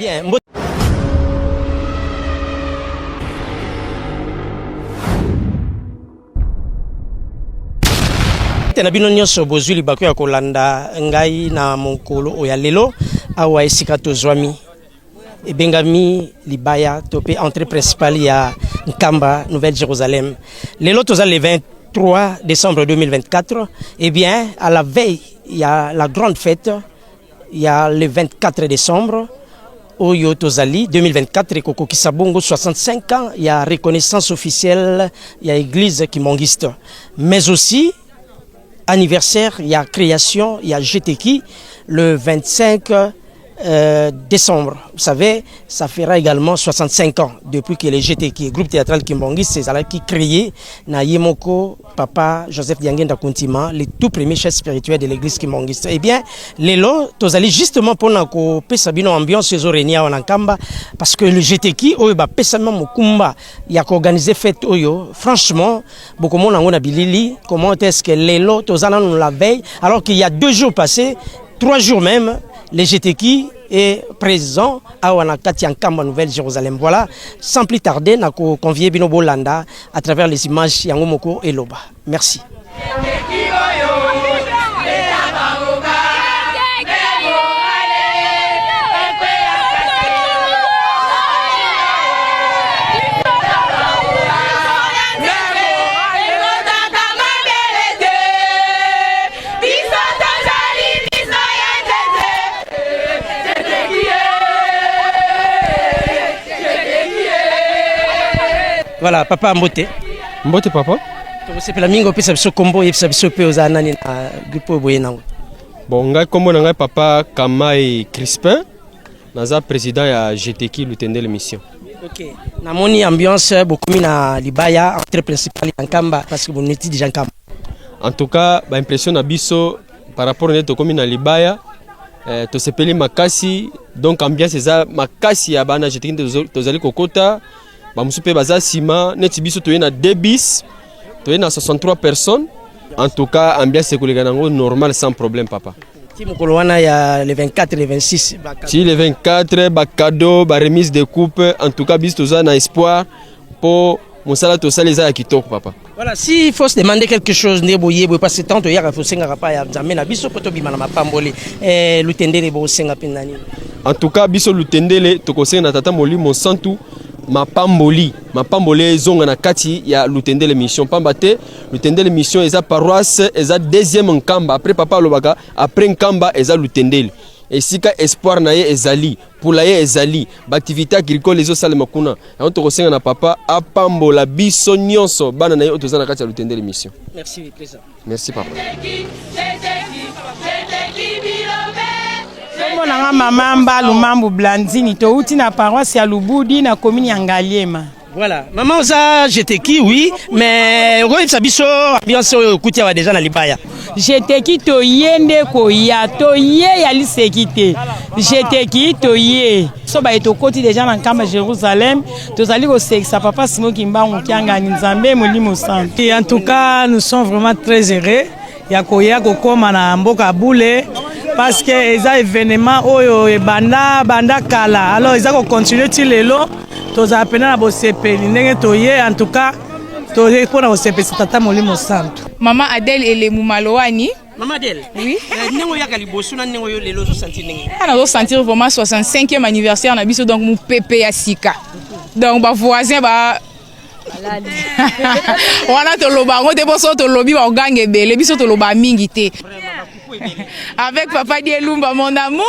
Bien. Tena bino nyonso bozwi libako ya kolanda ngai na mokolo oya lelo awa esika tozwami ebengami libaya topé entrée principale ya Nkamba Nouvelle-Jérusalem. Lelo toza le 23 décembre 2024. Eh bien, à la veille, il y a la grande fête. Il y a le 24 décembre. Oyo Tozali 2024 Koko Kisabongo 65 ans. Il y a reconnaissance officielle. Il y a église kimongiste. Mais aussi anniversaire, il y a création, il y a GTK le 25 décembre. Vous savez, ça fera également 65 ans depuis que le GTK, groupe théâtral Kimbongi, c'est ça qui créé na Yemoko, papa Joseph Diangenda Kuntima, le tout premier chef spirituel de l'église Kimbongi. Eh bien, Lelo, Tozali justement pour nous pesabino ambiance sur Renia en Nkamba, parce que le GTK, oyo ba pesama mukumba, il y a organisé fête oyo. Franchement, beaucoup de monde a bilili. Comment est-ce que Lelo, Tozala nous la veille, alors qu'il y a 2 jours passés, 3 jours même. Le GTK est présent à Wanakati Nkamba Nouvelle-Jérusalem. Voilà, sans plus tarder, nous avons convié Bino Bolanda à travers les images Yangomoko et Loba. Merci. Voilà, papa Mbote. Mbote papa. C'est la mingo pesa biso kombo yefsa biso pe ozana ni na grupo boyenango. Bon, ngai kombo na ngai papa Kamai Crispin. Naza président ya GTK Lutende l'émission. OK. Na moni ambiance beaucoup na libaya entrée principale ya Nkamba parce que vous n'êtes déjà Nkamba. En tout cas, ba impression na biso par rapport à to komi na libaya to sepeli makasi donc ambiance eza makasi ya bana GTK tozali kokota. Bamusupe baza sima neti biso toye na 2 bis toye na 63 personnes. En tout cas ambiance ekolega nango normal sans problème papa. Ti mokolo wana ya le 24 le 26 ti le 24 ba cadeau ba remise de coupe. En tout cas biso toza na espoir pour mosala tosala eza ya kitoko papa. Voilà, si il faut se demander quelque chose ne boye parce que tant to yaka faut senga pa ya nzambe na biso poto bima na mapamboli lutendele bo senga pinani. En tout cas biso lutendele tokosenga na tata Molimo Santu mapamboli zonga na kati ya Lutende l'émission pambate Lutende l'émission eza paroisse eza deuxième Nkamba après papa lobaka après Nkamba eza Lutendele et sika espoir na ye ezali pour la ye ezali ba activité agricole ezo salema kuna on to kosenga na papa apambola biso nyonso bana na ye otoza na kati ya Lutende l'émission. Merci président. Merci papa. Nanga mama Mbalu Mambu Blandini to uti na paroisse ya Lubudi na commune ya Ngaliema. Voilà, maman oza GTK oui, mais on ça biso ambiance kutia wa déjà na libaya. GTK to yende ko ya to ye ya lisekité. GTK to ye. So ba eto koti déjà na Nkamba Jérusalem, to zali ko sekisa papa Simon Kimbangu kianga ni Nzambe Molimo Santo. En tout cas, nous sommes vraiment très heureux ya koya ko koma na mboka Boule. Parce que les événements oyo banda kala alors ils ont continué til lelo to za pena na bosepeli ndenge toye en tout cas to pona bosepeli tata Molimo Santo. Maman Adèle ele Mumaloani. Maman Adèle. Oui. Nengo ya kalibosu na nengo yo lelo zo sentir ndenge. On a sentir vraiment 65e anniversaire na biso donc mu pépé ya sika. Donc ba voisin ba wana to loba ngo te boso to lobi ba gange bele biso to loba mingi te. Avec papa Dielumba, mon amour.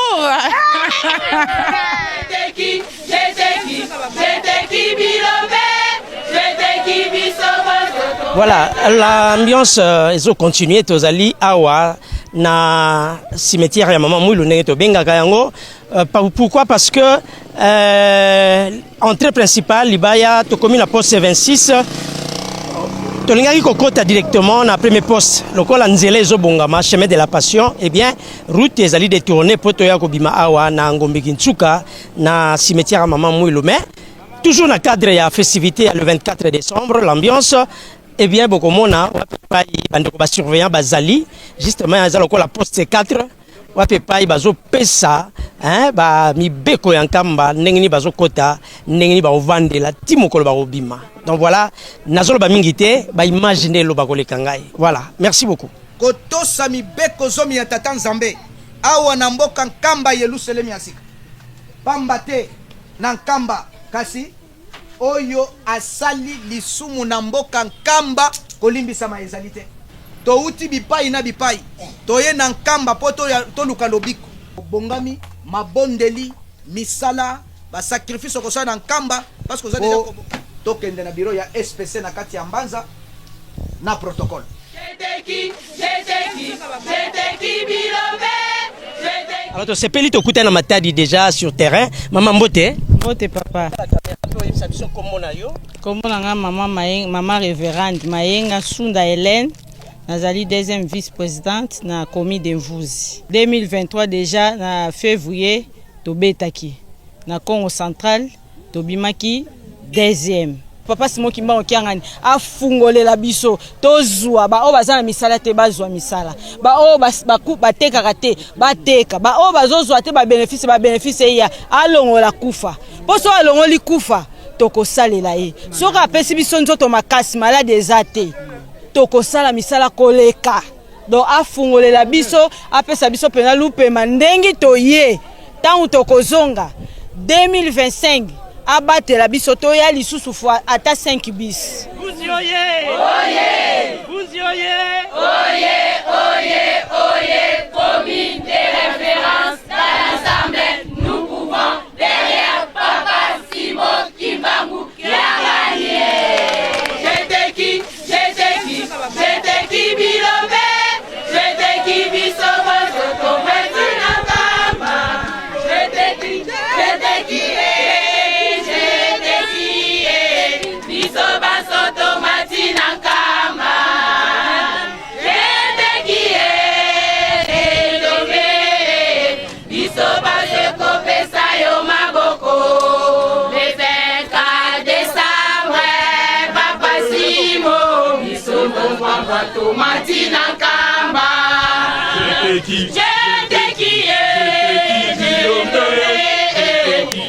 Voilà, l'ambiance est continuée. Tozali awa na cimetière ya maman Mouilou Neto Benga Kayango. Pourquoi? Parce que entrée principale, Libaya, to commune la poste 26. Tolingaki kokota directement na premier poste lokola nzela ezobongama chemin de la passion. Eh bien route ezali détourner poto ya kobima awa na Ngombe Kintsuka na cimetière maman Mouilou. Mais toujours na cadre ya festivité le 24 décembre l'ambiance eh bien bokomona bande ko ba surveillant bazali justement ya lokola poste 4 wape pai bazo pesa ba mibeko ya nkamba ndenge ni bazo kota ndenge ni ba ovandela timokolo ba obima. Donc voilà, nazolo ba mingi te ba imaginer lo ba koleka ngai. Voilà, merci beaucoup. Kotosa mibeko zomi ya tata Nzambe awa na mboka nkamba Yerusalemu ya sika. Pamba te na nkamba kasi oyo asali lisumu na mboka nkamba kolimbisa ma ezalite. To uti bipai na bipai. Toye na nkamba po to luka lobiko. Bongami mabondeli misala ba sacrifice ko sa na nkamba parce que ça déjà tokende na bureau ya SPC na kati ya Mbanza na protocole. Alors tu sais peli to kuta na matadi déjà sur terrain. Maman Mbote. Mbote papa. Komona nga maman révérende Mayenga Sunda Hélène. Nazali deuxième vice-présidente na commis d'Emvuzi. 2023 déjà na février tobetaki. Na Congo central tobimaki deuxième. Papa Simon Kimba okiangani afungolela biso tozwa ba o bazana misala te bazwa misala. Ba o bateka kate bateka. Ba o bazozwa te ba bénéfice ya alongola kufa. Poso alongoli kufa tokosalela ye. Soka apesi biso nzoto makasi malade ezate. Tokosala misala koleka. Donc afungolela biso apesa biso pena lupe mandengi toye. Tangu tokozonga 2025 abatela biso toya lisusu fois ata 5 bis. Buzi oye! Oye! Buzi oye! Oye, oye, oye, commune de référence dans l'Assemblée, nous pouvons derrière Papa Simon Kimbangu qui a gagné. J'étais qui Bilobé, j'étais qui Bisobo, je comprends la cama. J'étais qui Bisoba Sotomati na cama. J'étais qui Bilobé, Bisoba Sokope Sayo Maboko. Le 24 décembre, Papa Simon Bisobo Papa Tomati na cama. J'étais qui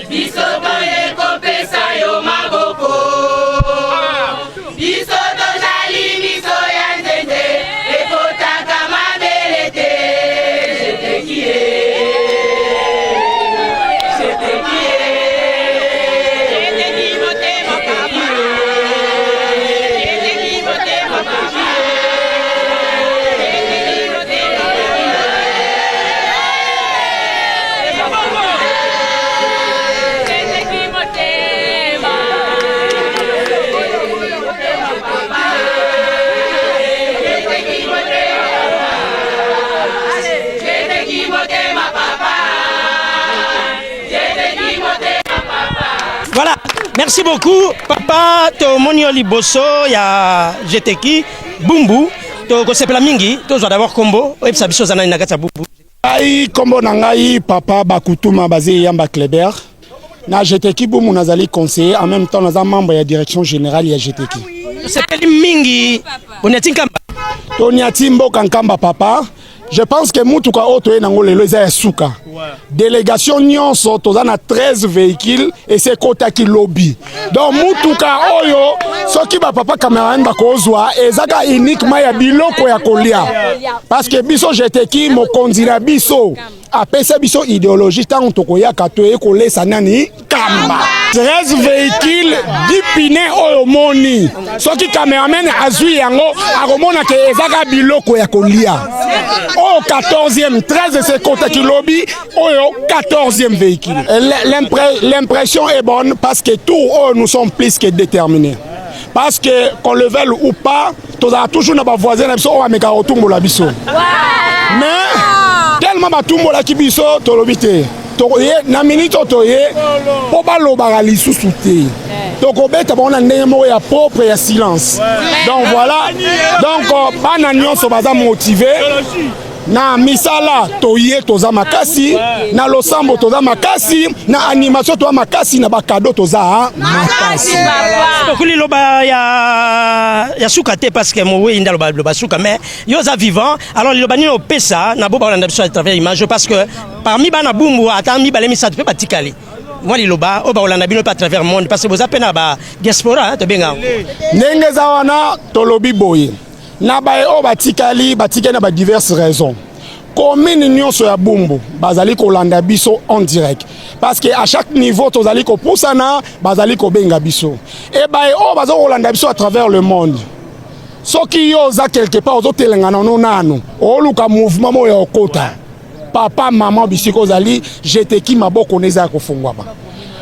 Bisobo Ekope Sayo Maboko. Bisoto Jali Biso Yanzende Ekotaka Mabelete. J'étais qui Voilà, merci beaucoup. Papa, to monio liboso ya jeteki bumbu. To kosepela mingi, to zwa d'abord kombo. Oye sabiso zana na kata bumbu. Ai kombo na ngai papa Bakutuma Bazé Yamba Kleber. Na jeteki bumbu nazali conseiller en même temps naza membre ya direction générale ya jeteki. Sepeli mingi. Oniati nkamba. Toniati mboka nkamba papa. Je pense que mutuka oto e nango lelo eza ya suka. Délégation nyonso toza na 13 véhicules et c'est kota ki lobby. Donc mutuka oyo soki ba papa cameraman ba kozwa ezaka uniquement ya biloko ya kolia. Parce que biso jeteki mokondira biso apesa biso idéologie tant tokoya kato e kolesa nani kamba. 13 véhicules 10 pine oyo moni. Soki cameraman azui yango akomona ke ezaka biloko ya kolia. Au 14e, 13 c'est côté qui lobby, au 14e véhicule. L'impression est bonne parce que tous nous sommes plus que déterminés. Parce que qu'on le veuille ou pas, tu as toujours nos voisins qui sont avec un tumbo la biso. Mais tellement ma tumbo la kibiso, tu l'obité. Na minute toye, pour pas l'obara sous souté. Donc on bête on a un ya propre et silence. Donc voilà. Donc bananion sont pas motivé. na misala toye toza makasi na losambo toza makasi na animation toza makasi na bakado toza makasi okuli loba ya suka te parce que mowe inda loba suka mais yo za vivant alors loba ni opesa na bo ba olanda biso à travers image parce que parmi bana bumbu ata mi balemi sa te pe batikali moi liloba o ba olanda bino à travers monde parce que vous appena ba diaspora to benga ndenge za wana tolobi boye na bae o batikali na ba diverses raisons. Commune nyonso ya Bumbu bazali kolanda biso en direct parce que à chaque niveau tozali ko pusana bazali ko benga biso et bae o bazo kolanda biso à travers le monde. Soki yo za quelque part ozo telengana no nano o luka mouvement mo ya okota papa maman bisiko zali jeteki maboko neza ko fungwa ba.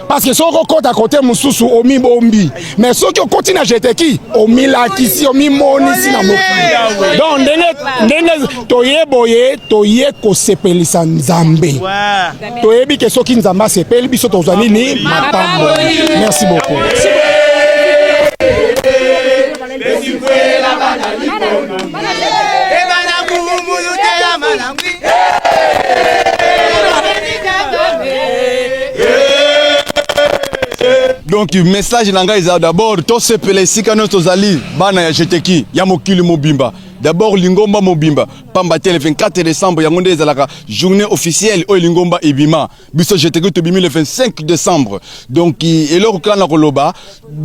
Parce que soko kota côté mususu omi bombi mais soki okoti na jeteki omi lakisi omi monisi na mokili donc ndenge toye boye toye ko sepelisa nzambe toyebi ke soki nzamba sepeli biso tozali ni mapambo. Merci beaucoup. Donc message nanga eza d'abord to sepele sika no tozali bana ya jeteki ya mokili mobimba. D'abord Lingomba Mobimba pambate le 24 décembre yangonde ezalaka journée officielle o Lingomba ebima biso jeteki to bimi le 25 décembre. Donc eloko kana koloba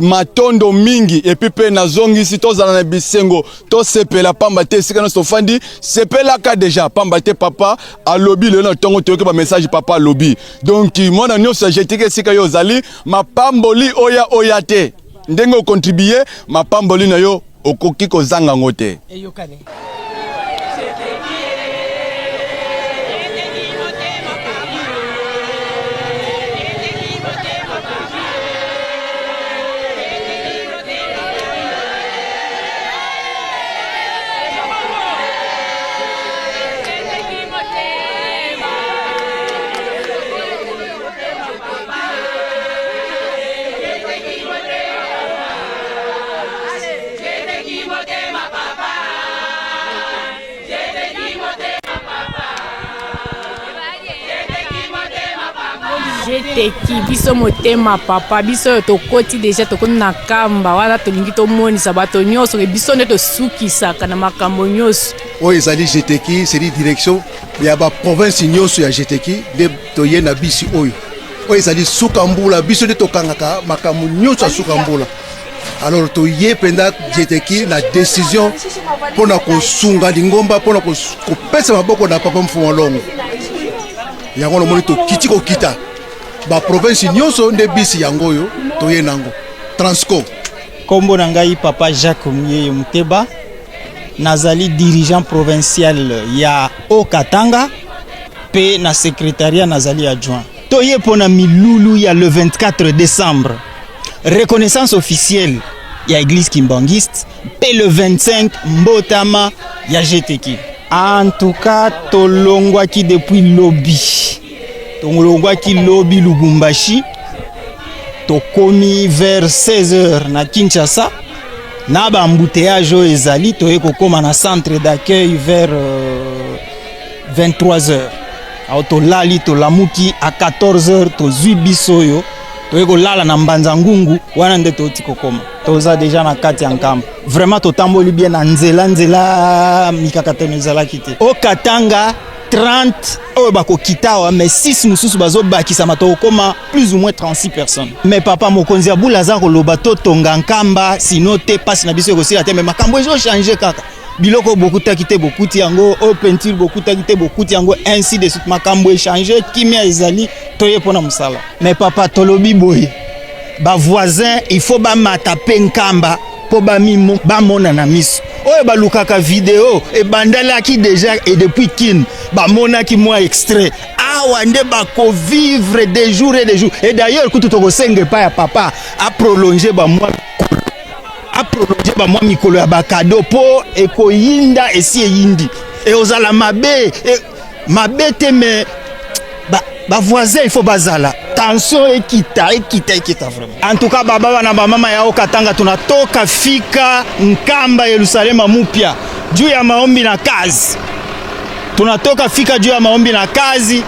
matondo mingi et puis pe na zongi si tozala na bisengo to sepela pambate sika no sofandi sepela ka déjà pambate papa a lobby le na tongo to ba message papa lobby. Donc mona nyonso jeteki sika yo zali mapamboli oya te ndenge o contribuer mapamboli na yo okoki kozanga ngote eyokane jeteki biso motema papa biso tokoti déjà tokoni na kamba wana tolingi tomonisa bato nyonso ke biso nde tosukisaka na makambo nyonso oyo ezali jeteki seri direction ya baprovince nyonso ya jeteki nde toye na bisi oyo ezali suka mbula biso nde tokangaka makambo nyonso ya suka mbula alors toye penda jeteki na décision mpona kosunga lingomba mpona kopesa maboko na papa mfumu longo yango lomoni tokiti kokita ba province nyonso nde bisi yango oyo toye nango Transco. Kombo na ngai papa Jacques Muyeye Muteba nazali dirigeant provincial ya Okatanga pe na secrétariat nazali adjoint. Toye pona milulu ya le 24 décembre reconnaissance officielle ya église kimbangiste pe le 25 mbotama ya jeteki. En tout cas tolongwaki depuis lobby tolongwaki lobby Lubumbashi tokomi vers 16h na Kinshasa na ba embouteillage ezali toye kokoma na centre d'accueil vers 23h auto lali to lamuki à 14h to zui bisoyo toye kolala na mbanza ngungu wana nde toti kokoma toza déjà na kati ya nkamba vraiment totamboli bien na nzela mikakatano ezalaki te Okatanga 30 oyo bakokitawa mais 6 mususu bazobakisama tokoma plus ou moins 36 personnes. Mais papa mokonzi ya bula za koloba totonga nkamba sino te pasi na biso ekosila te mais makambo ezo changer kaka biloko bokutaki te bokuti yango o peinture bokutaki te bokuti yango ainsi de suite makambo échanger kimia ezali toye pona musala. Mais papa tolobi boye ba voisin il faut ba matape nkamba po ba mimo ba mona na miso oyo balukaka vidéo et bandalaki déjà et depuis kin ba monaki moi extrait awa nde bako vivre des jours et d'ailleurs kutu toko senge pa ya papa a prolonger ba moi mikolo ya bakado po eko yinda esi yindi et ozala mabe te mais ba voisin il faut bazala tension ekita vraiment. En tout cas baba na mama ya Okatanga tunatoka fika nkamba Yerusalema mupya juu ya maombi na kazi tunatoka fika juu ya maombi na kazi.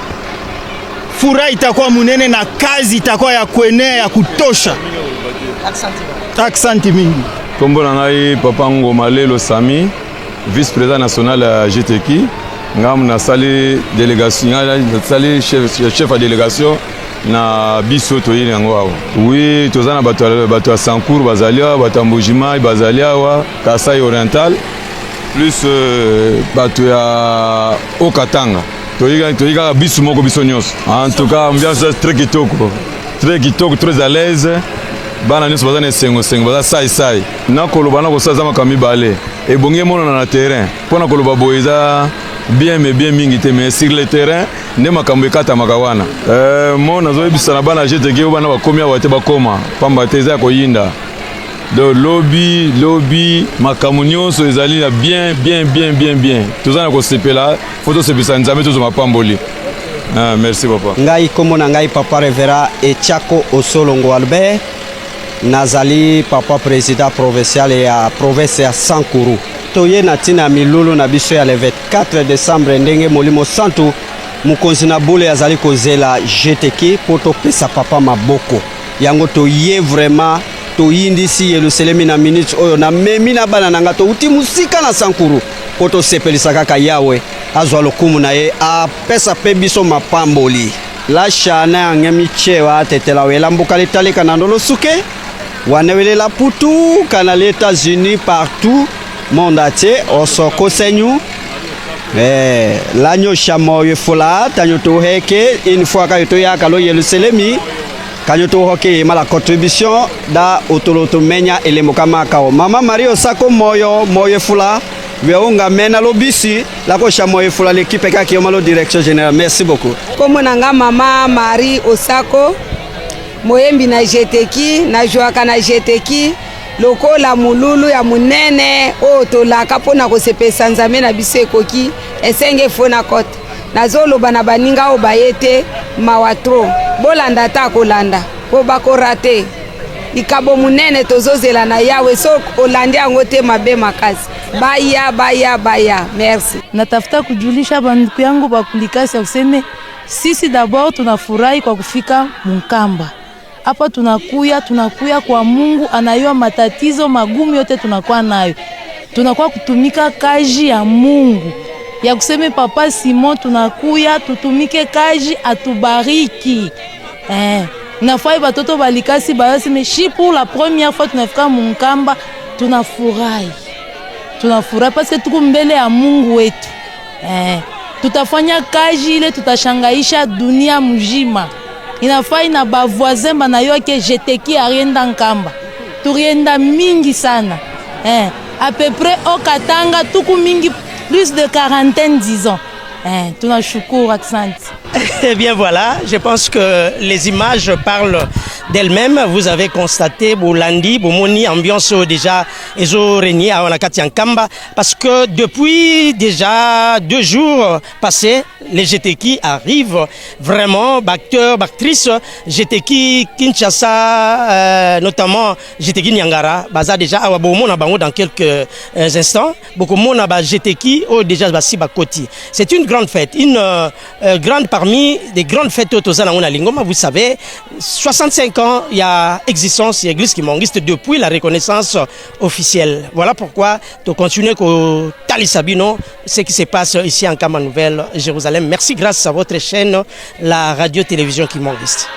Furaha itakuwa munene na kazi itakuwa ya kuenea ya kutosha. Aksanti mingi. Kombo na ngai Papa Ngoma Lelo Sami, vice-président national ya GTK. Ngam na sali délégation, na sali chef à délégation na biso toyini yango awa. Oui, tozana bato ya Sankour bazalia, bato ya Mbujimai bazalia wa Kasai Oriental plus bato ya Okatanga. Toyika biso moko biso nyonso. En tout cas, ambiance très kitoko, très à l'aise. Bana nyonso baza na esengo baza sai na koloba na kosaza makami bale ebongi mona na terrain pona koloba boeza bien mingi te mais sur le terrain nde makambo ekata makawana mona zoyebisa na bana GTK bana bakomi awa te bakoma pamba te eza koyinda do lobby makambo nyonso ezali na bien tozana kosepela foto sepesa nzambe tozo mapamboli. Merci papa. Ngai komo na ngai Papa Revera Echako Osolongo Albert nazali papa président provincial ya province ya Sankuru. Toye na tina milulu na biso ya le 24 décembre ndenge molimo santu mukonzi na bule azali kozela GTK poto pesa papa maboko. Yango toye vraiment toyindisi Yerusalemi na minute oyo na memi na bana nanga to uti musika na Sankuru poto sepelisa kaka yawe azwa lokumu na ye a pesa pe biso mapamboli. La shana yangemi chewa tetela wela mbuka letaleka na ndolo suke wanewele la putu kana les États-Unis partout monde ate osoko senyu lanyo shamoyo fula tanyo to heke une fois ka to ya kalo Yerusalemi kanyo to hoke mala contribution da otoloto menya elemo kama kao mama Mario sako moyo fula veunga mena lobisi la ko shamoyo fula l'équipe ka ki malo direction générale. Merci beaucoup. Comme nanga mama Marie Osako moyembi na GTK na joaka na GTK lokola mululu ya munene o tolaka pona kosepesa nzambe na biso ekoki esenge fona kote nazoloba na baninga o bayete mawatro bolanda ta kolanda po bakorate ikabo munene tozozela na yawe so olandi yango te mabe makasi baya merci. Natafuta kujulisha banduku yangu bakulikasi ya kuseme sisi d'abord tunafurahi kwa kufika Munkamba. Hapa tunakuya kwa Mungu anayua matatizo magumu yote tunakuwa nayo. Tunakuwa kutumika kazi ya Mungu. Ya kuseme Papa Simon tunakuya tutumike kazi atubariki. Nafai batoto balikasi bayaseme shi pour la première fois tunafika Munkamba tunafurahi. Tunafurahi parce que tuko mbele ya Mungu wetu. Tutafanya kazi ile tutashangaisha dunia mzima. Inafai na bavoisin banayo ke GTK arienda Nkamba. Turienda mingi sana. À peu près au Katanga tuku mingi plus de 40 disons. Tunashukuru accent. Eh bien voilà, je pense que les images parlent d'elles-mêmes. Vous avez constaté Bolandi, Bomoni, ambiance déjà ezo régné à Onakati Nkamba parce que depuis déjà 2 jours passés, les GTK arrivent vraiment, acteurs, actrices, GTK Kinshasa, notamment GTK Nyangara, baza déjà à Bomona Bango dans quelques instants. Beaucoup de monde GTK au déjà basi bakoti. C'est une grande fête, une grande parmi des grandes fêtes autozana on a Lingoma. Vous savez, 65 ans il y a existence l'église qui mangiste depuis la reconnaissance officielle. Voilà pourquoi tu continues au Talisabino ce qui se passe ici en Kama Nouvelle Jérusalem. Merci grâce à votre chaîne la radio-télévision qui mangiste.